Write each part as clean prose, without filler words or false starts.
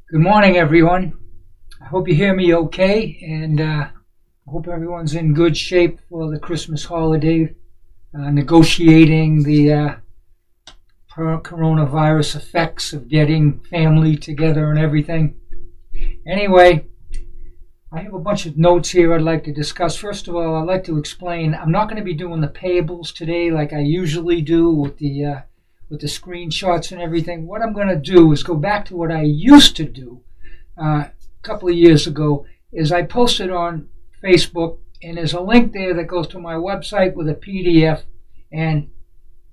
Good morning, everyone. I hope you hear me okay, and I hope everyone's in good shape for the Christmas holiday, negotiating the coronavirus effects of getting family together and everything. Anyway, I have a bunch of notes here I'd like to discuss. First of all, I'd like to explain I'm not going to be doing the payables today like I usually do with the screenshots and everything. What I'm going to do is go back to what I used to do a couple of years ago. Is I posted on Facebook, and there's a link there that goes to my website with a PDF, and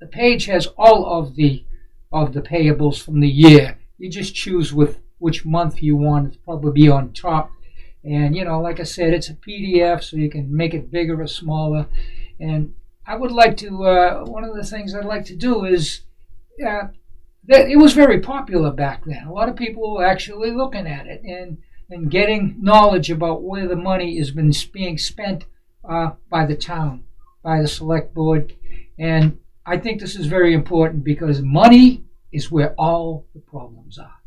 the page has all of the payables from the year. You just choose with which month you want. It'll probably be on top. And like I said, it's a PDF, so you can make it bigger or smaller. And I would like to. One of the things I'd like to do is. It was very popular back then. A lot of people were actually looking at it and getting knowledge about where the money is being spent by the town, by the select board. And I think this is very important because money is where all the problems are.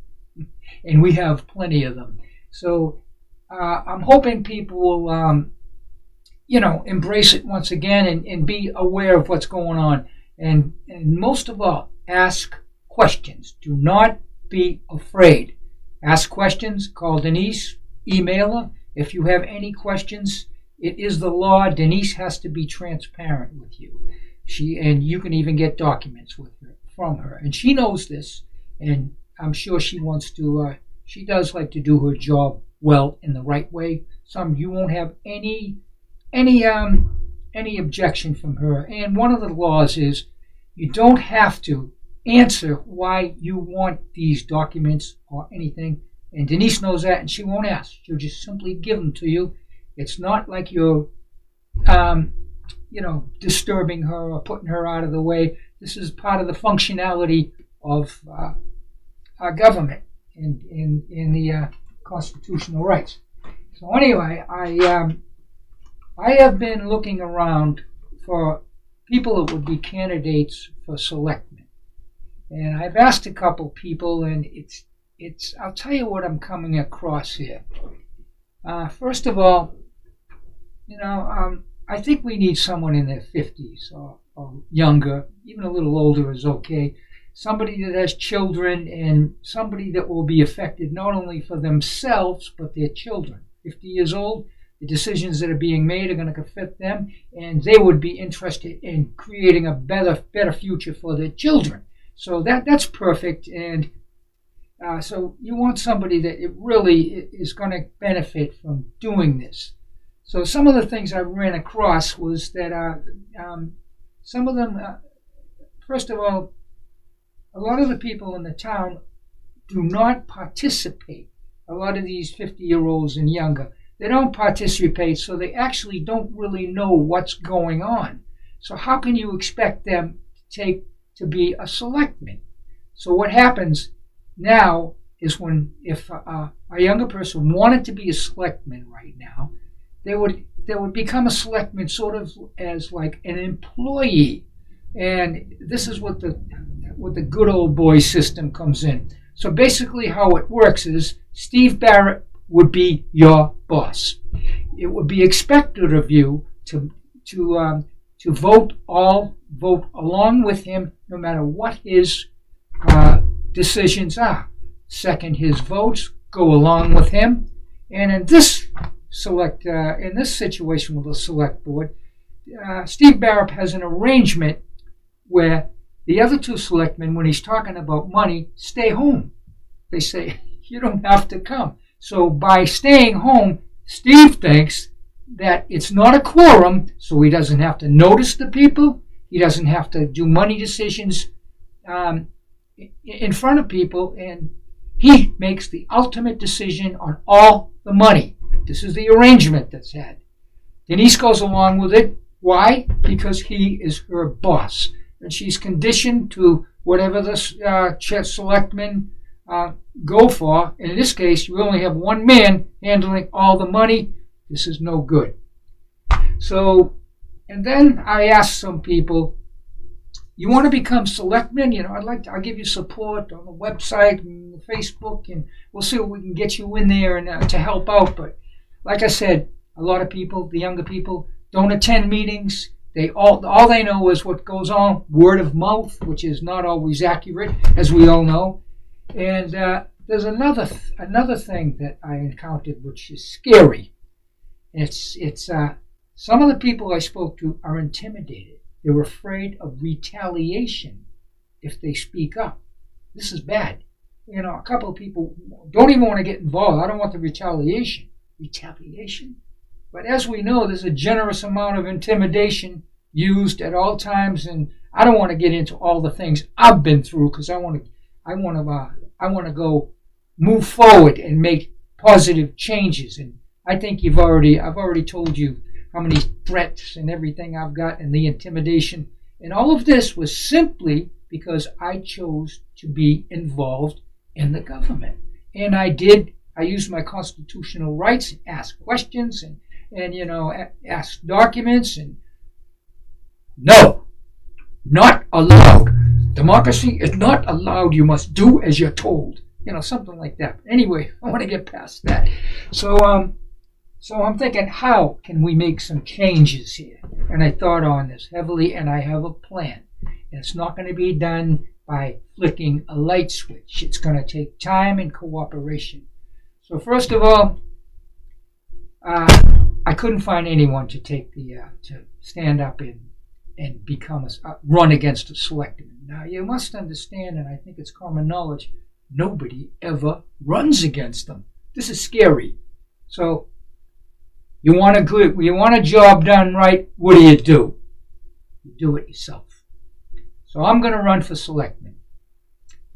And we have plenty of them. So I'm hoping people will, embrace it once again and be aware of what's going on. And most of all, ask questions. Do not be afraid. Ask questions. Call Denise. Email her. If you have any questions, it is the law. Denise has to be transparent with you. And you can even get documents from her. And she knows this, and I'm sure she wants to. She does like to do her job well in the right way. You won't have any objection from her. And one of the laws is you don't have to answer why you want these documents or anything. And Denise knows that, and she won't ask. She'll just simply give them to you. It's not like you're, disturbing her or putting her out of the way. This is part of the functionality of our government in the constitutional rights. So anyway, I have been looking around for people that would be candidates for selectmen. And I've asked a couple people, and I'll tell you what I'm coming across here. First of all, I think we need someone in their 50s or younger, even a little older is okay. Somebody that has children and somebody that will be affected not only for themselves, but their children. 50 years old, the decisions that are being made are going to affect them, and they would be interested in creating a better future for their children. So that's perfect, and so you want somebody that it really is going to benefit from doing this. So some of the things I ran across was that some of them, first of all, a lot of the people in the town do not participate. A lot of these 50-year-olds and younger, they don't participate, so they actually don't really know what's going on. So how can you expect them to be a selectman? So what happens now is if a younger person wanted to be a selectman right now, they would become a selectman sort of as like an employee. And this is what the good old boy system comes in. So basically how it works is Steve Barrett would be your boss. It would be expected of you to vote along with him, no matter what his decisions are. Second his votes, go along with him. And in this situation with the select board, Steve Barrett has an arrangement where the other two selectmen, when he's talking about money, stay home. They say, you don't have to come. So by staying home, Steve thinks that it's not a quorum, so he doesn't have to notice the people. He doesn't have to do money decisions in front of people, and he makes the ultimate decision on all the money. This is the arrangement that's had. Denise goes along with it. Why? Because he is her boss, and she's conditioned to whatever the selectmen go for. And in this case, you only have one man handling all the money. This is no good. So, and then I asked some people, you want to become selectman, I'll give you support on the website and the Facebook, and we'll see what we can get you in there and to help out. But like I said, a lot of people, the younger people, don't attend meetings. They all they know is what goes on, word of mouth, which is not always accurate, as we all know. And there's another thing that I encountered, which is scary. It's some of the people I spoke to are intimidated. They're afraid of retaliation if they speak up. This is bad. A couple of people don't even want to get involved. I don't want the retaliation. Retaliation? But as we know, there's a generous amount of intimidation used at all times, and I don't want to get into all the things I've been through because I want to go move forward and make positive changes. And I think I've already told you how many threats and everything I've got and the intimidation. And all of this was simply because I chose to be involved in the government. And I used my constitutional rights, ask questions and ask documents, and no, not allowed. Democracy is not allowed. You must do as you're told. Something like that. Anyway, I want to get past that. So I'm thinking, how can we make some changes here? And I thought on this heavily, and I have a plan. And it's not going to be done by flicking a light switch. It's going to take time and cooperation. So first of all, I couldn't find anyone to take to stand up and become run against a selectman. Now you must understand, and I think it's common knowledge, nobody ever runs against them. This is scary. So you want a job done right. What do? You do it yourself. So I'm going to run for selectman.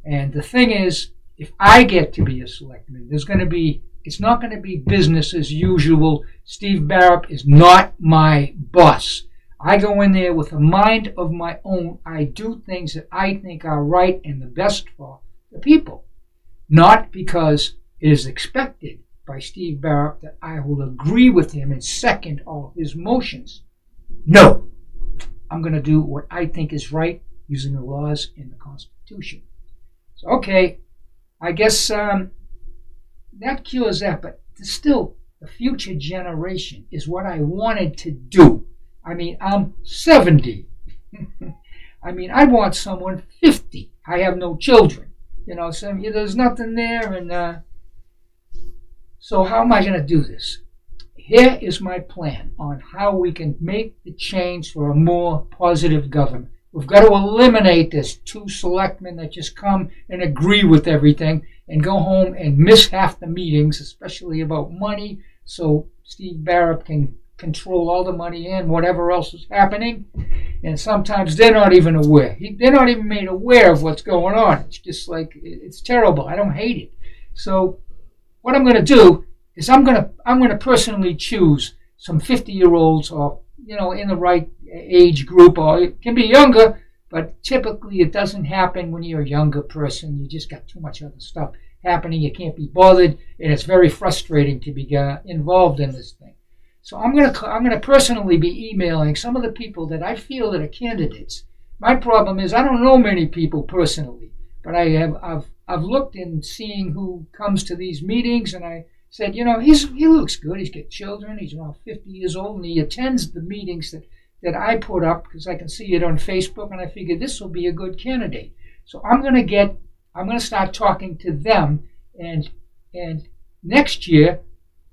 And the thing is, if I get to be a selectman, it's not going to be business as usual. Steve Barrett is not my boss. I go in there with a mind of my own. I do things that I think are right and the best for the people. Not because it is expected by Steve Barrett that I will agree with him and second all his motions. No. I'm going to do what I think is right using the laws in the Constitution. So, okay, I guess that cures that, but still, the future generation is what I wanted to do. I mean, I'm 70. I mean, I want someone 50. I have no children. So there's nothing there. And so how am I going to do this? Here is my plan on how we can make the change for a more positive government. We've got to eliminate this 2 selectmen that just come and agree with everything and go home and miss half the meetings, especially about money, so Steve Barrett can control all the money and whatever else is happening. And sometimes they're not even aware. They're not even made aware of what's going on. It's just like, it's terrible. I don't hate it. So what I'm going to do is I'm going to personally choose some 50-year-olds or in the right age group, or it can be younger, but typically it doesn't happen when you're a younger person. You just got too much other stuff happening. You can't be bothered, and it's very frustrating to be involved in this thing. So I'm gonna personally be emailing some of the people that I feel that are candidates. My problem is I don't know many people personally, but I've looked and seeing who comes to these meetings, and I said, he looks good. He's got children. He's around 50 years old, and he attends the meetings that I put up because I can see it on Facebook, and I figured this will be a good candidate. So I'm going to start talking to them, and next year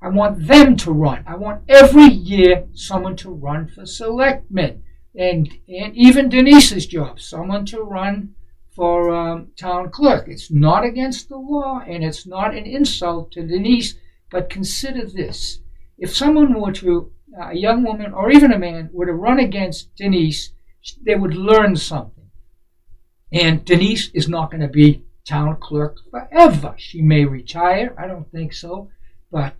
I want them to run. I want every year someone to run for selectmen, and even Denise's job, someone to run for town clerk. It's not against the law, and it's not an insult to Denise. But consider this: if someone were to, a young woman or even a man, were to run against Denise, they would learn something. And Denise is not going to be town clerk forever. She may retire. I don't think so, but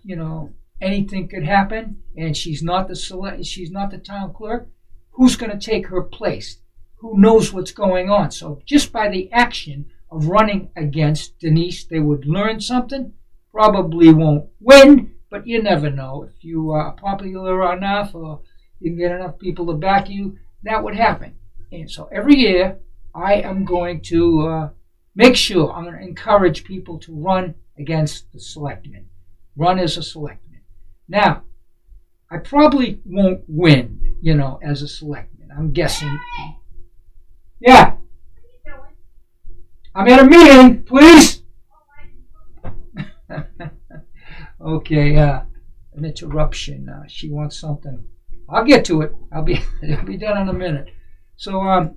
anything could happen. And she's not the town clerk. Who's going to take her place? Who knows what's going on? So just by the action of running against Denise, they would learn something. Probably won't win, but you never know. If you are popular enough or you can get enough people to back you, that would happen. And so every year, I am going to make sure, I'm going to encourage people to run against the selectmen. Run as a selectman. Now, I probably won't win, as a selectman. I'm guessing. Yeah. I'm at a meeting, please. Okay, an interruption. She wants something. I'll get to it. It'll be done in a minute. So,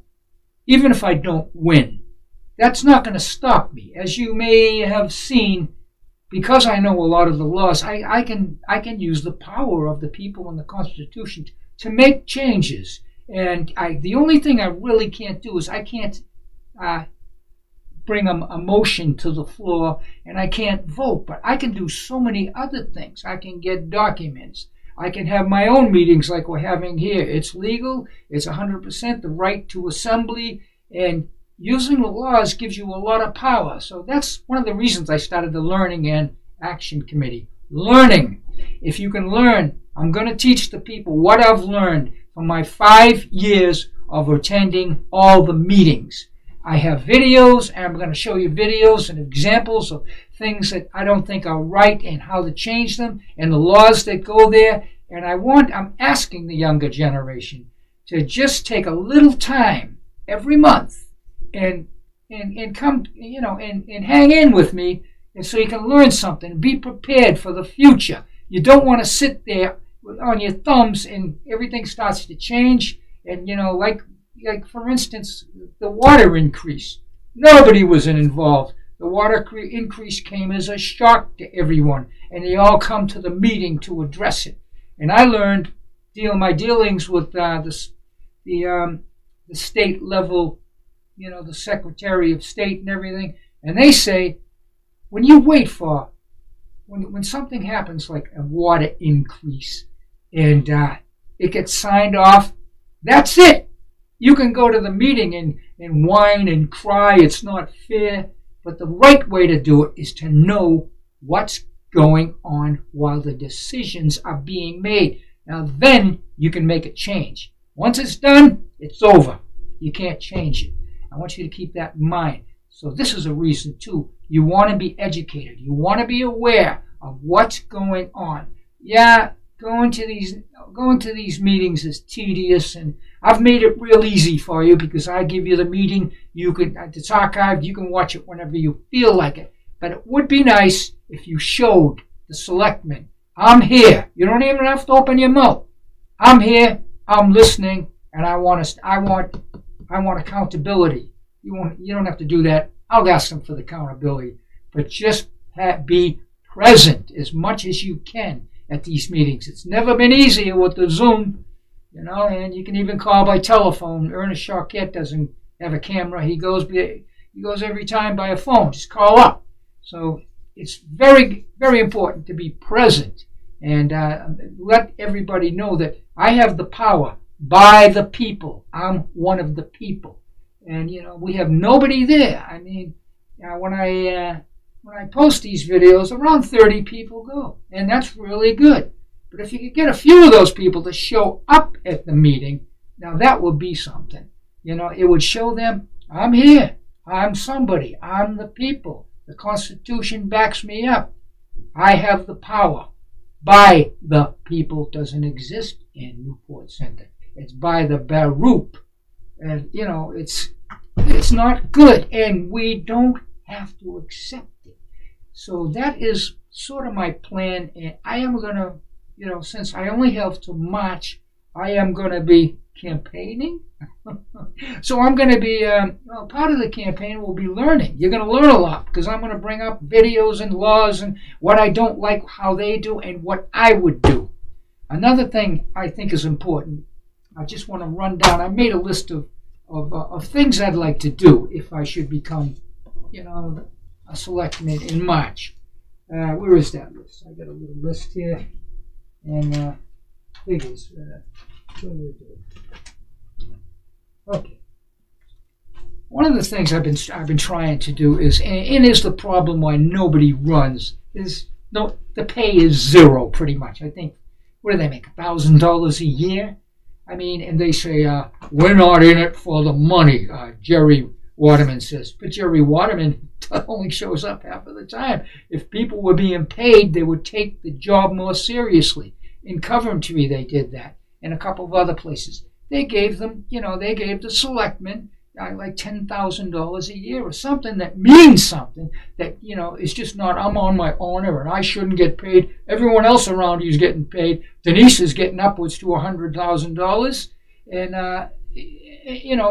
even if I don't win, that's not going to stop me. As you may have seen, because I know a lot of the laws, I can use the power of the people in the Constitution to make changes. And the only thing I really can't do is I can't bring a motion to the floor, and I can't vote. But I can do so many other things. I can get documents. I can have my own meetings like we're having here. It's legal. It's 100% the right to assembly. And using the laws gives you a lot of power. So that's one of the reasons I started the Learning and Action Committee. Learning. If you can learn, I'm going to teach the people what I've learned from my 5 years of attending all the meetings. I have videos, and I'm going to show you videos and examples of things that I don't think are right and how to change them and the laws that go there. And I'm asking the younger generation to just take a little time every month and come, and hang in with me, and so you can learn something, be prepared for the future. You don't want to sit there on your thumbs and everything starts to change. And, like for instance, the water increase. Nobody was involved. The water increase came as a shock to everyone, and they all come to the meeting to address it. And I learned my dealings with the state level, the Secretary of State and everything, and they say, when you wait for, when something happens like a water increase and it gets signed off, that's it. You can go to the meeting and whine and cry. It's not fair. But the right way to do it is to know what's going on while the decisions are being made. Now then you can make a change. Once it's done, it's over. You can't change it. I want you to keep that in mind. So this is a reason too. You want to be educated. You want to be aware of what's going on. Yeah, going to these meetings is tedious, and I've made it real easy for you because I give you the meeting. It's archived. You can watch it whenever you feel like it. But it would be nice if you showed the selectmen, I'm here. You don't even have to open your mouth. I'm here. I'm listening, and I want accountability. You don't have to do that. I'll ask them for the accountability, but just be present as much as you can at these meetings. It's never been easier with the Zoom, and you can even call by telephone. Ernest Charquette doesn't have a camera. He goes every time by a phone. Just call up. So it's very, very important to be present and let everybody know that I have the power by the people. I'm one of the people. And, we have nobody there. I mean, when I post these videos, around 30 people go. And that's really good. But if you could get a few of those people to show up at the meeting, now that would be something. It would show them, I'm here. I'm somebody. I'm the people. The Constitution backs me up. I have the power. By the people doesn't exist in Newport Center. It's by the Baruch. And, it's not good. And we don't have to accept it. So that is sort of my plan. And I am going to, since I only have to March, I am going to be campaigning. So I'm going to be, part of the campaign will be learning. You're going to learn a lot because I'm going to bring up videos and laws and what I don't like, how they do, and what I would do. Another thing I think is important, I just want to run down. I made a list of things I'd like to do if I should become, a selectman in March. Where is that list? I got a little list here. And figures. Okay. One of the things I've been trying to do is, and is the problem why nobody runs, is the pay is zero pretty much. I think, what do they make, $1,000 a year? I mean, and they say, we're not in it for the money, Jerry Waterman says. But Jerry Waterman only shows up half of the time. If people were being paid, they would take the job more seriously. In Coventry, they did that, and a couple of other places. They gave them, they gave the selectmen like $10,000 a year or something that means something, that, is just not, I'm on my honor and I shouldn't get paid. Everyone else around you is getting paid. Denise is getting upwards to $100,000. And,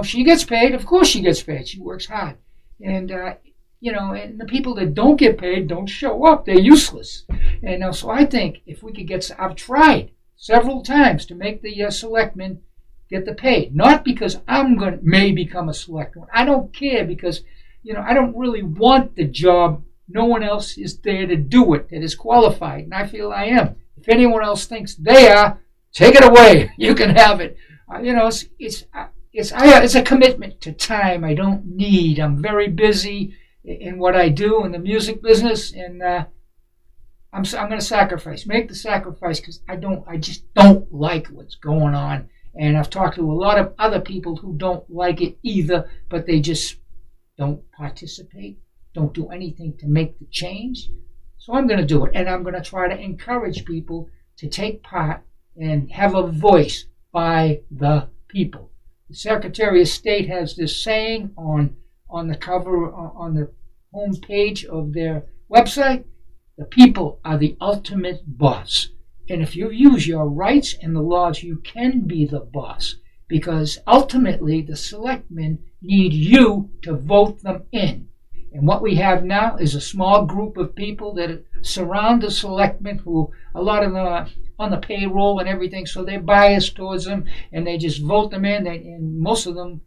she gets paid. Of course she gets paid. She works hard. And, and the people that don't get paid don't show up. They're useless. And so I think if we could I've tried several times to make the selectmen get the pay. Not because may become a selectman. I don't care because, I don't really want the job. No one else is there to do it that is qualified, and I feel I am. If anyone else thinks they are, take it away. You can have it. It's a commitment to time I don't need. I'm very busy in what I do in the music business, and I'm going to sacrifice. Make the sacrifice because I just don't like what's going on. And I've talked to a lot of other people who don't like it either, but they just don't participate, don't do anything to make the change. So I'm going to do it, and I'm going to try to encourage people to take part and have a voice by the people. The Secretary of State has this saying on the cover, on the home page of their website: the people are the ultimate boss. And if you use your rights and the laws, you can be the boss, because ultimately the selectmen need you to vote them in. And what we have now is a small group of people that surround the selectmen, who a lot of them are on the payroll and everything, so they're biased towards them, and they just vote them in. And most of them,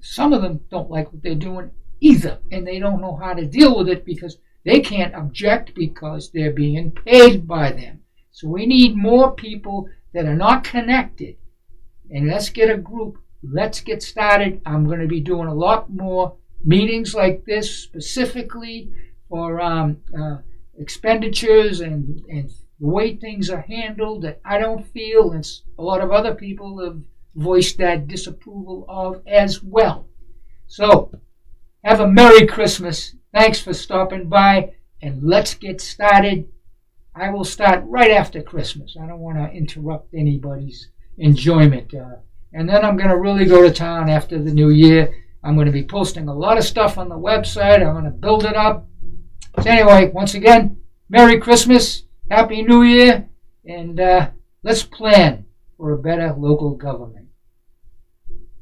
some of them don't like what they're doing either, and they don't know how to deal with it because they can't object because they're being paid by them. So we need more people that are not connected. And let's get a group. Let's get started. I'm going to be doing a lot more meetings like this specifically for expenditures and the way things are handled that I don't feel, and a lot of other people have voiced that disapproval of as well. So have a Merry Christmas. Thanks for stopping by, and let's get started. I will start right after Christmas. I don't want to interrupt anybody's enjoyment. And then I'm going to really go to town after the new year. I'm going to be posting a lot of stuff on the website. I'm going to build it up. So anyway, once again, Merry Christmas, Happy New Year, and let's plan for a better local government.